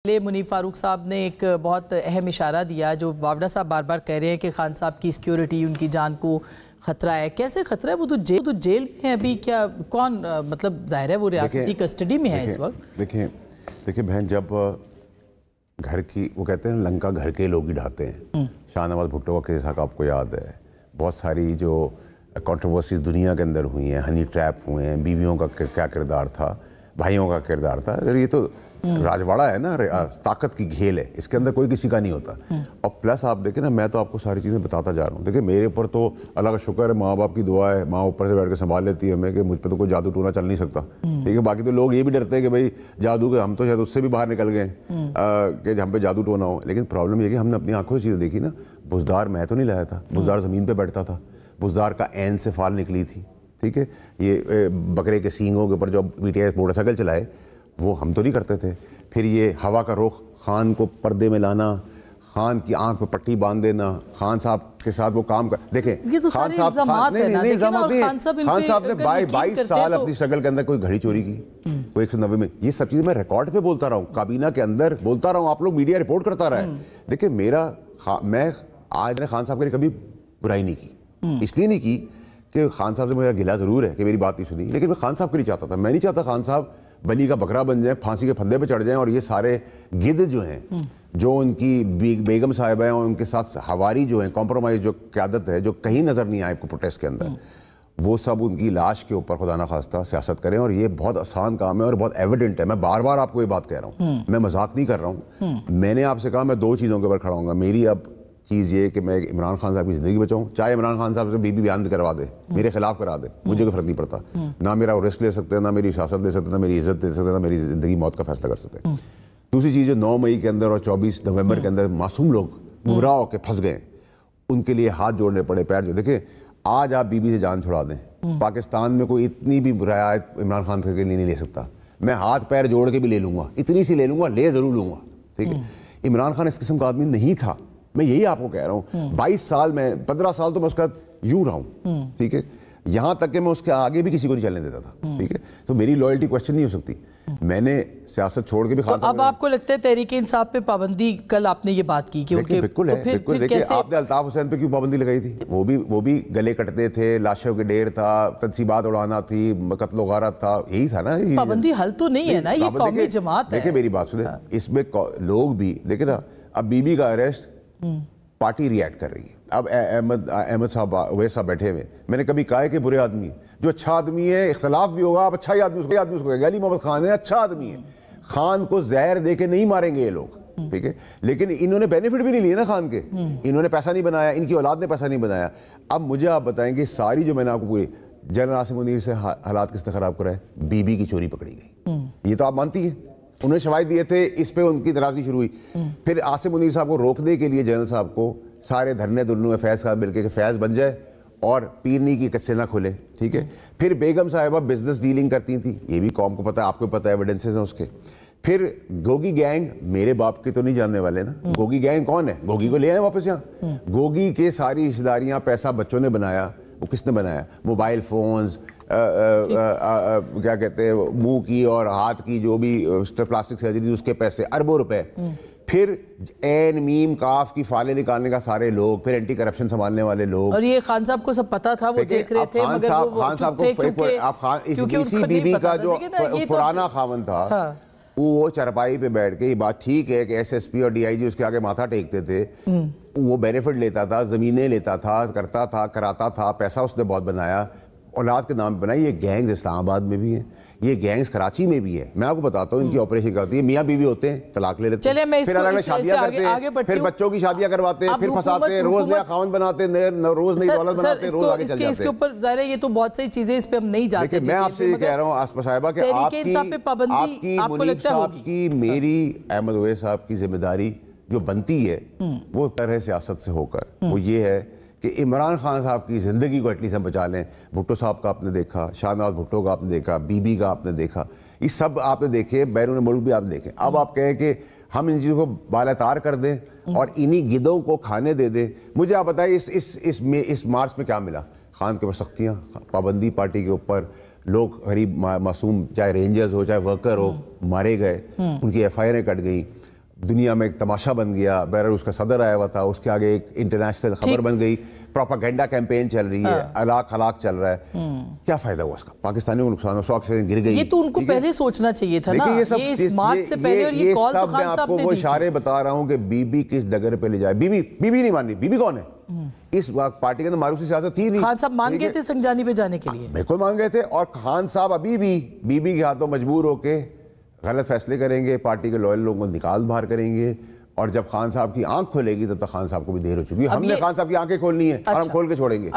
منیب فاروق صاحب نے ایک بہت اہم اشارہ دیا جو واوڈا صاحب بار بار کہہ رہے ہیں کہ خان صاحب کی سیکیورٹی ان کی جان کو خطرہ ہے. کیسے خطرہ ہے؟ وہ تو جیل میں ہیں ابھی. کیا کون مطلب ظاہر ہے وہ ریاستی کسٹڈی میں ہے اس وقت. دیکھیں بہن، جب گھر کی وہ کہتے ہیں لنکا گھر کے لوگ ہی ڈھاتے ہیں. شاہ نواز بھٹو کا کیس آپ کو یاد ہے. بہت ساری جو کنٹروورسیز دنیا کے اندر ہوئی ہیں، ہنی ٹریپ ہوئے ہیں، بیویوں کا کیا کردار تھا، بھائیوں کا کردار تھا. یہ تو راجواڑا ہے نا، طاقت کی کھیل ہے، اس کے اندر کوئی کسی کا نہیں ہوتا. اور پلس آپ دیکھیں نا، میں تو آپ کو ساری چیزیں بتاتا جا رہا ہوں. دیکھیں میرے اوپر تو اللہ کا شکر ہے، ماں باپ کی دعا ہے، ماں اوپر سے بیٹھ کے سنبھال لیتی ہے ہمیں کہ مجھ پہ تو کوئی جادو ٹونا چل نہیں سکتا. ٹھیک ہے، باقی تو لوگ یہ بھی ڈرتے ہیں کہ بھائی جادو کے، ہم تو شاید اس سے بھی باہر نکل گئے کہ ہم پہ جادو ٹونا ہو. لیکن پرابلم یہ ہے کہ ہم نے اپنی آنکھوں سے چیزیں دیکھی نا. بزدار میں تو نہیں لایا تھا، بزدار زمین پہ بیٹھتا تھا، بزدار کا عین سے فال نکلی تھی. ٹھیک ہے، یہ بکرے کے سینگوں کے اوپر جو BTS موٹر سائیکل چلائے وہ ہم تو نہیں کرتے تھے. پھر یہ ہوا کا رخ، خان کو پردے میں لانا، خان کی آنکھ پہ پٹی باندھ دینا، خان صاححب کے ساتھ وہ کام دیکھیں خان صاحب الزامات نہیں. خان صاحب نے 22 سال اپنی اسٹرگل کے اندر کوئی گھڑی چوری کی، کوئی 190 میں. یہ سب چیزیں میں ریکارڈ پہ بولتا رہا ہوں، کابینہ کے اندر بولتا رہا ہوں، آپ لوگ میڈیا رپورٹ کرتا رہا ہے. دیکھیں میں آج نے خان صاحب کے لیے کبھی برائی نہیں کی. اس لیے نہیں کی کہ خان صاحب سے میرا گلہ ضرور ہے کہ میری بات نہیں سنی، لیکن میں خان صاحب کے لیے چاہتا تھا. میں نہیں چاہتا خان صاحب بلی کا بکرا بن جائیں، پھانسی کے پھندے پہ چڑھ جائیں، اور یہ سارے گدھ جو ہیں، جو ان کی بیگم صاحبہ ہیں اور ان کے ساتھ ہواری جو ہیں، کمپرومائز جو قیادت ہے، جو کہیں نظر نہیں آئے کو پروٹیسٹ کے اندر، وہ سب ان کی لاش کے اوپر خدا نخواستہ سیاست کریں. اور یہ بہت آسان کام ہے اور بہت ایویڈنٹ ہے. میں بار بار آپ کو یہ بات کہہ رہا ہوں، میں مذاق نہیں کر رہا ہوں. میں نے آپ سے کہا میں 2 چیزوں کے اوپر کھڑا ہوں گا. میری اب چیز یہ کہ میں عمران خان صاحب کی زندگی بچاؤں، چاہے عمران خان صاحب سے بیان کروا دے، میرے خلاف کرا دے، مجھے کوئی فرق نہیں پڑتا. نہ میرا رسک لے سکتے، نہ میری سیاست لے سکتے، نہ میری عزت لے سکتے، نہ میری زندگی موت کا فیصلہ کر سکتے. دوسری چیز جو 9 مئی کے اندر اور 24 نومبر کے اندر معصوم لوگ گمراہ ہو کے پھنس گئے، ان کے لیے ہاتھ جوڑنے پڑے، پیر جو. دیکھیں آج آپ بی بی سے جان چھڑا دیں، پاکستان میں کوئی اتنی بھی رعایت عمران خان کے لیے نہیں لے سکتا. میں ہاتھ پیر جوڑ کے بھی لے لوں گا، اتنی سی لے لوں گا، لے ضرور لوں گا. ٹھیک ہے، عمران خان اس قسم کا آدمی نہیں تھا. میں یہی آپ کو کہہ رہا ہوں. 22 سال میں 15 سال تو میں اس کا یوں رہا ہوں. ٹھیک ہے، یہاں تک کہ میں اس کے آگے بھی کسی کو نہیں چلنے دیتا تھا. ٹھیک ہے، تو میری لائلٹی کوشچن نہیں ہو سکتی. میں نے سیاست چھوڑ کے بھی خان صاحب. اب آپ کو لگتا ہے تحریک انصاف پہ پابندی، کل آپ نے یہ بات کی کہ بالکل ہے، بالکل. دیکھیں آپ نے الطاف حسین پہ کیوں پابندی لگائی تھی؟ وہ بھی گلے کٹتے تھے، لاشوں کے ڈھیر تھا، تنصیبات اڑانا تھی، قتل و غارت تھا، یہی تھا نا. پابندی حل تو نہیں ہے نا، یہ قومی جماعت ہے. دیکھیں میری بات سنیں، اس میں لوگ بھی دیکھیں نا. اب بی بی کا اریسٹ پارٹی ریئیکٹ کر رہی ہے. اب احمد صاحب اویس صاحب بیٹھے ہوئے. میں نے کبھی کہا ہے کہ برے آدمی ہے، جو اچھا آدمی ہے اختلاف بھی ہوگا، آپ اچھا ہی آدمی اس کو علی محمد خان ہے، اچھا آدمی ہے. خان کو زہر دے کے نہیں ماریں گے یہ لوگ. ٹھیک ہے، لیکن انہوں نے بینیفٹ بھی نہیں لیے نا خان کے. انہوں نے پیسہ نہیں بنایا، ان کی اولاد نے پیسہ نہیں بنایا. اب مجھے آپ بتائیں کہ ساری جو میں نے آپ کو پوری جنرل عاصم منیر سے حالات کس نے خراب کرائے؟ بی بی کی چوری پکڑی گئی. یہ تو آپ مانتی ہیں. انہوں نے شواہد دیے تھے، اس پہ ان کی ناراضگی شروع ہوئی. پھر عاصم منیر صاحب کو روکنے کے لیے جنرل صاحب کو سارے دھرنے دنوں میں فیض صاحب مل کے کہ فیض بن جائے اور پیرنی کی قصے نہ کھلے. ٹھیک ہے، پھر بیگم صاحبہ بزنس ڈیلنگ کرتی تھیں، یہ بھی قوم کو پتہ ہے، آپ کو پتہ ہے، ایویڈنسز ہیں اس کے. پھر گوگی گینگ، میرے باپ کے تو نہیں جاننے والے نا. گوگی گینگ کون ہے؟ گوگی کو لے آئے واپس یہاں. گوگی کے ساری رشتہ داریاں، پیسہ بچوں نے بنایا. وہ کس نے بنایا؟ موبائل فونز، کیا کہتے ہیں، منہ کی اور ہاتھ کی جو بھی پلاسٹک سرجری تھی اس کے پیسے، اربوں روپے. پھر این میم کاف کی فالیں نکالنے کا سارے لوگ، پھر اینٹی کرپشن سنبھالنے والے لوگ. اور یہ خان صاحب کو سب پتا تھا، وہ دیکھ رہے تھے. خان صاحب کو اسی بی بی کا جو پرانا خاوند تھا، وہ چرپائی پہ بیٹھ کے، یہ بات ٹھیک ہے کہ SSP اور DIG اس کے آگے ماتھا ٹیکتے تھے، وہ بینیفٹ لیتا تھا، زمینیں لیتا تھا، کرتا تھا، کراتا تھا، پیسہ اس نے بہت بنایا، اولاد کے نام پہ بنائی. یہ گینگز اسلام آباد میں بھی ہیں، یہ گینگز کراچی میں بھی ہے. میں آپ کو بتاتا ہوں ان کی آپریشن کیا ہوتی ہے. میاں بیوی ہوتے ہیں، طلاق لے لیتے ہیں، پھر الگ شادیاں کرتے ہیں، پھر بچوں کی شادیاں کرواتے ہیں، پھر پھنساتے ہیں، روز نیا خاوند بناتے ہیں، روز نئی دولت بناتے ہیں، روز آگے چل جاتے ہیں. اس کے اوپر ظاہر ہے یہ تو بہت سی چیزیں، اس پہ ہم نہیں جاتے. دیکھیں میں آپ سے یہ کہہ رہا ہوں آسما صاحبہ کہ آپ کی منیب صاحب کی، میری، احمد اویس صاحب کی ذمہ داری جو بنتی ہے وہ طرح سیاست سے ہو کر وہ یہ ہے کہ عمران خان صاحب کی زندگی کو ایٹ لیسٹ ہم بچا لیں. بھٹو صاحب کا آپ نے دیکھا، شاہ نواز بھٹو کا آپ نے دیکھا، بی بی کا آپ نے دیکھا، یہ سب آپ نے دیکھے، بیرون ملک بھی آپ دیکھیں. اب آپ کہیں کہ ہم ان چیزوں کو بالاتار کر دیں اور انہی گدوں کو کھانے دے دیں. مجھے آپ بتائیں اس مارچ میں کیا ملا؟ خان کے اوپر سختیاں، پابندی پارٹی کے اوپر، لوگ غریب معصوم چاہے رینجرز ہو چاہے ورکر ہو مارے گئے، ان کی FIR کٹ گئیں. دنیا میں ایک تماشا بن گیا. بہرحال اس کا صدر آیا ہوا تھا, اس کے آگے ایک انٹرنیشنل خبر بن گئی, پروپاگینڈا کیمپین چل رہی ہے, ہلاک چل رہا ہے. کیا فائدہ ہوا اس کا؟ پاکستانیوں کو نقصان ہو, 100 آکسیجن گر گئی. یہ تو ان کو پہلے سوچنا چاہیے تھا نا. یہ اس مارچ سے پہلے, اور یہ کال تو خان صاحب نے دی. میں آپ کو وہ اشارے بتا رہا ہوں کہ بی بی کس ڈگر پہ لے جائے. بی بی نہیں ماننی. بی بی کون ہے؟ اس پارٹی کے اندر معروف سیاست تھی نہیں. خان صاحب مان گئے تھے سنجانی پہ جانے کے لیے؟ بالکل مان گئے تھے, اور خان صاحب ابھی بھی بی بی کے ہاتھوں مجبور ہو کے غلط فیصلے کریں گے, پارٹی کے لوئل لوگوں کو نکال باہر کریں گے. اور جب خان صاحب کی آنکھ کھولے گی تب تک خان صاحب کو بھی دیر ہو چکی ہے. ہم نے خان صاحب کی آنکھیں کھولنی ہے اور ہم کھول کے چھوڑیں گے.